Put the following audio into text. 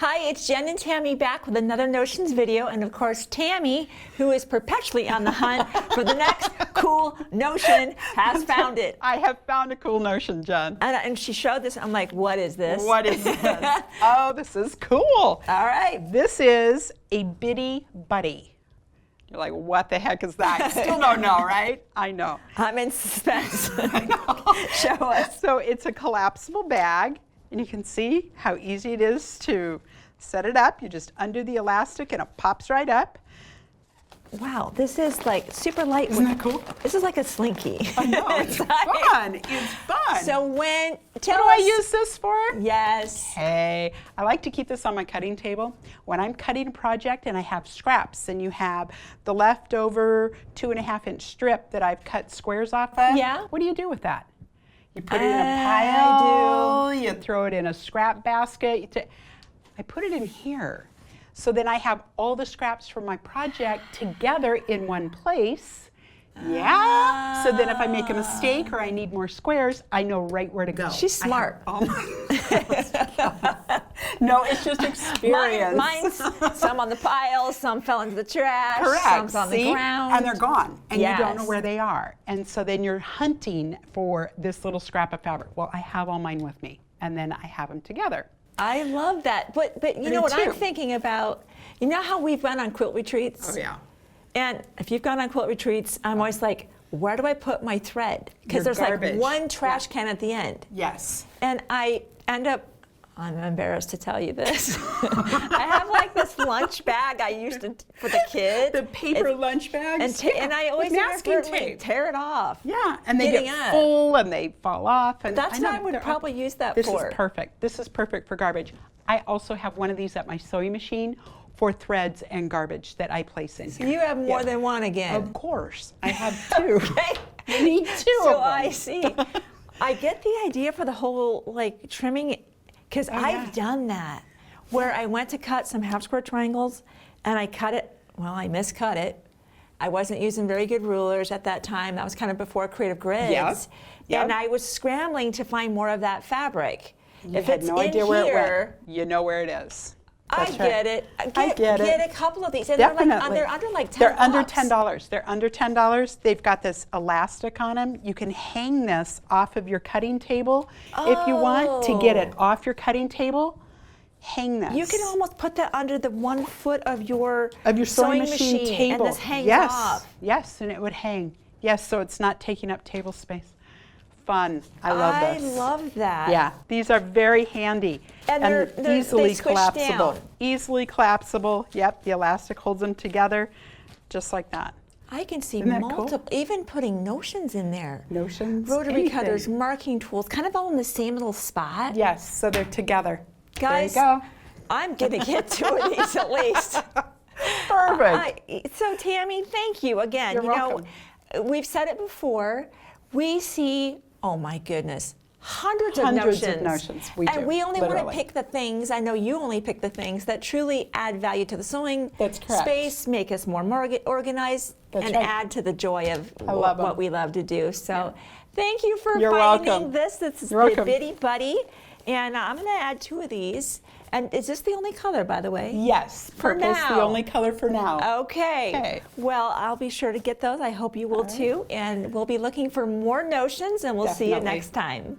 Hi, it's Jen and Tammy back with another Notions video, and of course Tammy, who is perpetually on the hunt for the next cool notion, has found it. I have found a cool notion, Jen. And she showed this, I'm like, what is this? What is this? Oh, this is cool. All right. This is a bitty buddy. You're like, what the heck is that? You still don't know, right? I know. I'm in suspense. I know. Show us. So it's a collapsible bag, and you can see how easy it is to set it up. You just undo the elastic and it pops right up. Wow, this is like super light. Isn't that cool? This is like a slinky. I know, it's fun. It's fun. So what do I use this for? Yes. Hey, I like to keep this on my cutting table. When I'm cutting a project and I have scraps and you have the leftover 2.5-inch strip that I've cut squares off of, yeah. What do you do with that? You put it in a pile, I do. You throw it in a scrap basket. I put it in here. So then I have all the scraps from my project together in one place. Yeah. So then if I make a mistake or I need more squares, I know right where to go. She's smart. No, it's just experience. Mine's some on the pile, some fell into the trash, Correct. some's on the ground. And they're gone, and Yes. you don't know where they are. And so then you're hunting for this little scrap of fabric. Well, I have all mine with me, and then I have them together. I love that. But you know what I'm thinking about? You know how we've gone on quilt retreats? Oh, yeah. And if you've gone on quilt retreats, I'm always like, where do I put my thread? Because there's garbage. like one trash can at the end. Yes. And I end up, I'm embarrassed to tell you this. I have like this lunch bag I used to for the kids. The paper lunch bags. And I always masking tape. tear it off. Yeah, and they Getting get up. full and they fall off. And That's I know, what I would probably use that this for. This is perfect. This is perfect for garbage. I also have one of these at my sewing machine for threads and garbage that I place in here. You have more than one again. Of course. I have two. Okay. You need two So of them. I see. I get the idea for the whole like trimming, because I've done that, where I went to cut some half square triangles and I cut it, well, I miscut it. I wasn't using very good rulers at that time. That was kind of before Creative Grids. Yep. And I was scrambling to find more of that fabric. You had no idea where it went. You know where it is. That's right. Get it. I get it. Get a couple of these. And Definitely. they're under like $10. They're under $10. They're under $10. They've got this elastic on them. You can hang this off of your cutting table if you want to get it off your cutting table. Hang this. You can almost put that under the 1 foot of your sewing machine table. and this hangs off. Yes, and it would hang. Yes, so it's not taking up table space. Fun. I love this. I love that. Yeah, these are very handy and they're easily they squish collapsible. down. Easily collapsible. Yep, the elastic holds them together, just like that. I can see Isn't that multiple, cool? even putting notions in there. Notions, Rotary anything. cutters, marking tools, kind of all in the same little spot. Yes, so they're together. Guys, there you go. I'm gonna get 2 of these at least. Perfect. So Tammy, thank you again. You're welcome. We've said it before. We see, oh my goodness, hundreds of Hundreds notions. of notions. We and do, we only want literally. to pick the things, I know you only pick the things that truly add value to the sewing That's correct. space, make us more organized, That's and right. add to the joy of love 'em. what we love to do. So thank you for You're finding welcome. this. This is You're welcome. Bitty Buddy. And I'm going to add 2 of these. And is this the only color, by the way? Yes, For purple's now. the only color for now. Okay. Okay. Well, I'll be sure to get those. I hope you will too. And we'll be looking for more notions, and we'll see you Definitely. next time.